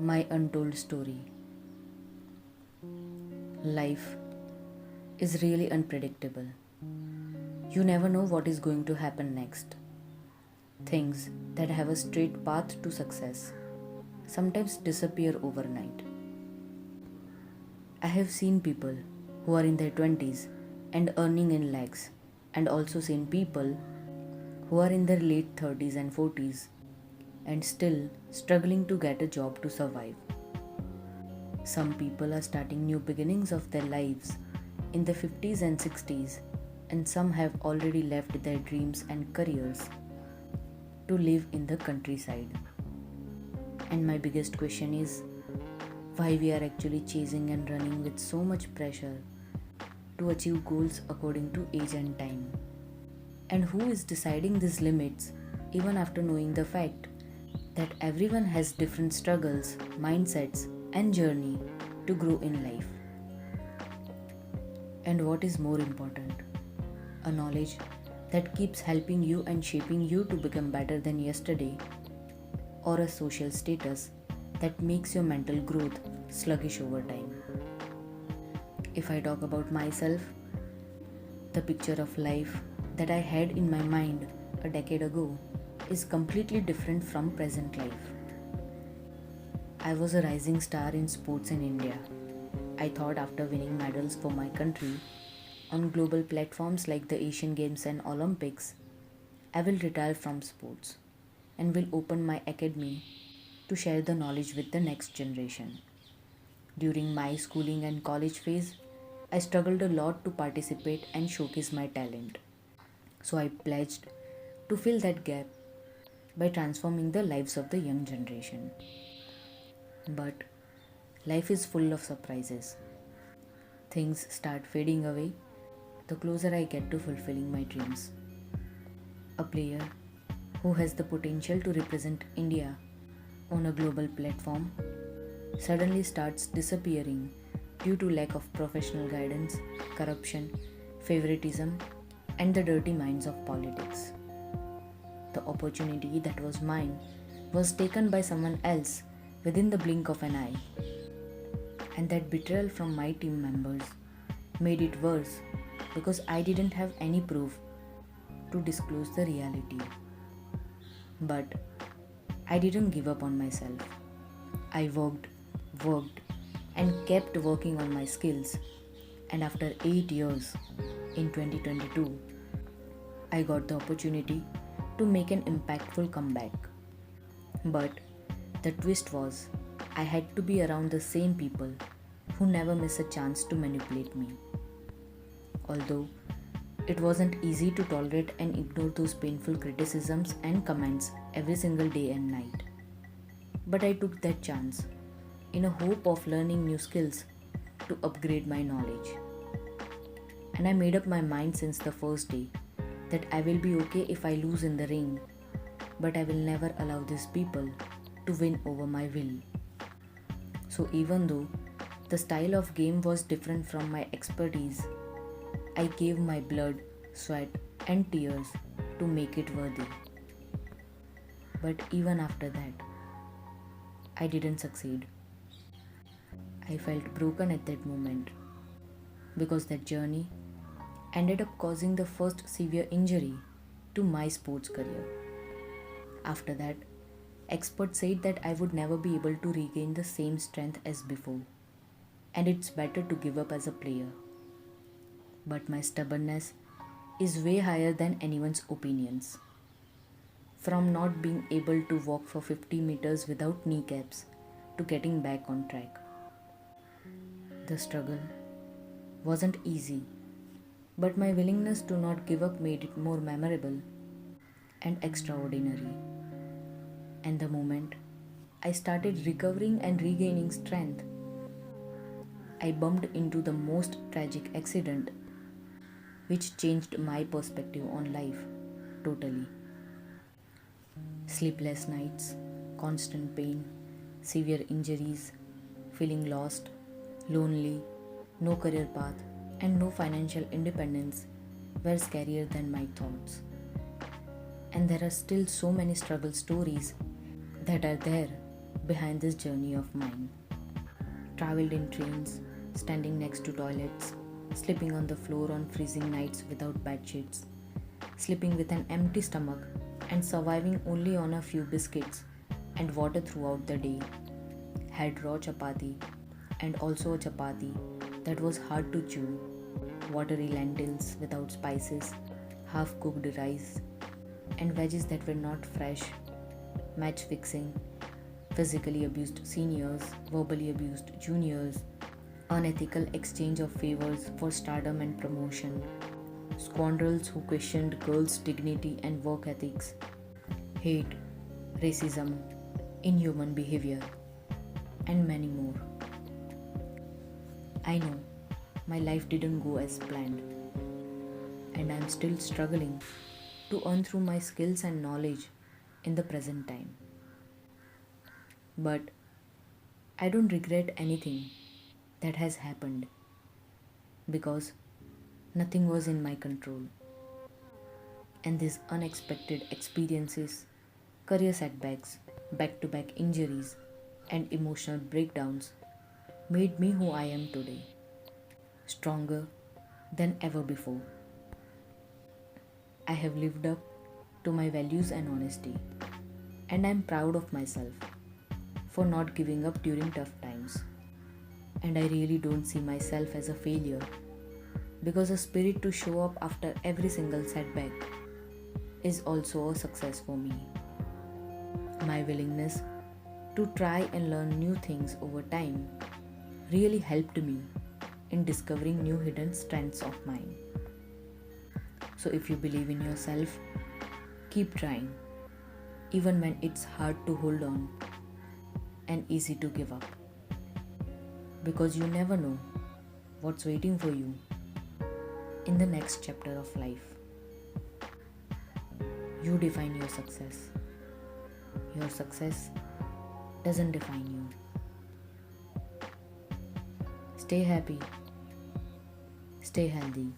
My untold story. Life is really unpredictable. You never know what is going to happen next. Things that have a straight path to success sometimes disappear overnight. I have seen people who are in their 20s and earning in lakhs, and also seen people who are in their late 30s and 40s and still struggling to get a job to survive. Some people are starting new beginnings of their lives in the 50s and 60s, and some have already left their dreams and careers to live in the countryside. And my biggest question is why we are actually chasing and running with so much pressure to achieve goals according to age and time. And who is deciding these limits even after knowing the fact that everyone has different struggles, mindsets, and journey to grow in life. And what is more important, a knowledge that keeps helping you and shaping you to become better than yesterday, or a social status that makes your mental growth sluggish over time. If I talk about myself, the picture of life that I had in my mind a decade ago is completely different from present life. I was a rising star in sports in India. I thought after winning medals for my country on global platforms like the Asian Games and Olympics, I will retire from sports and will open my academy to share the knowledge with the next generation. During my schooling and college phase, I struggled a lot to participate and showcase my talent. So I pledged to fill that gap by transforming the lives of the young generation. But life is full of surprises. Things start fading away the closer I get to fulfilling my dreams. A player who has the potential to represent India on a global platform suddenly starts disappearing due to lack of professional guidance, corruption, favoritism, and the dirty minds of politics. The opportunity that was mine was taken by someone else within the blink of an eye. And that betrayal from my team members made it worse because I didn't have any proof to disclose the reality. But I didn't give up on myself. I worked, and kept working on my skills. And after 8 years, in 2022, I got the opportunity to make an impactful comeback. But the twist was, I had to be around the same people who never miss a chance to manipulate me. Although it wasn't easy to tolerate and ignore those painful criticisms and comments every single day and night. But I took that chance in a hope of learning new skills to upgrade my knowledge. And I made up my mind since the first day that I will be okay if I lose in the ring, but I will never allow these people to win over my will. So even though the style of game was different from my expertise, I gave my blood, sweat, and tears to make it worthy. But even after that, I didn't succeed. I felt broken at that moment because that journey ended up causing the first severe injury to my sports career. After that, experts said that I would never be able to regain the same strength as before, and it's better to give up as a player. But my stubbornness is way higher than anyone's opinions. From not being able to walk for 50 meters without kneecaps to getting back on track. The struggle wasn't easy, but my willingness to not give up made it more memorable and extraordinary. And the moment I started recovering and regaining strength, I bumped into the most tragic accident which changed my perspective on life totally. Sleepless nights, constant pain, severe injuries, feeling lost, lonely, no career path, and no financial independence were scarier than my thoughts. And there are still so many struggle stories that are there behind this journey of mine. Traveled in trains, standing next to toilets, sleeping on the floor on freezing nights without bed sheets, sleeping with an empty stomach, and surviving only on a few biscuits and water throughout the day. Had raw chapati, and also a chapati that was hard to chew, watery lentils without spices, half cooked rice, and veggies that were not fresh, match fixing, physically abused seniors, verbally abused juniors, unethical exchange of favors for stardom and promotion, scoundrels who questioned girls' dignity and work ethics, hate, racism, inhuman behavior, and many more. I know my life didn't go as planned, and I'm still struggling to earn through my skills and knowledge in the present time. But I don't regret anything that has happened because nothing was in my control. And these unexpected experiences, career setbacks, back to back injuries, and emotional breakdowns made me who I am today, stronger than ever before. I have lived up to my values and honesty, and I'm proud of myself for not giving up during tough times. And I really don't see myself as a failure because a spirit to show up after every single setback is also a success for me. My willingness to try and learn new things over time really helped me in discovering new hidden strengths of mine. So if you believe in yourself, keep trying, even when it's hard to hold on and easy to give up. Because you never know what's waiting for you in the next chapter of life. You define your success. Your success doesn't define you. Stay happy. Stay healthy.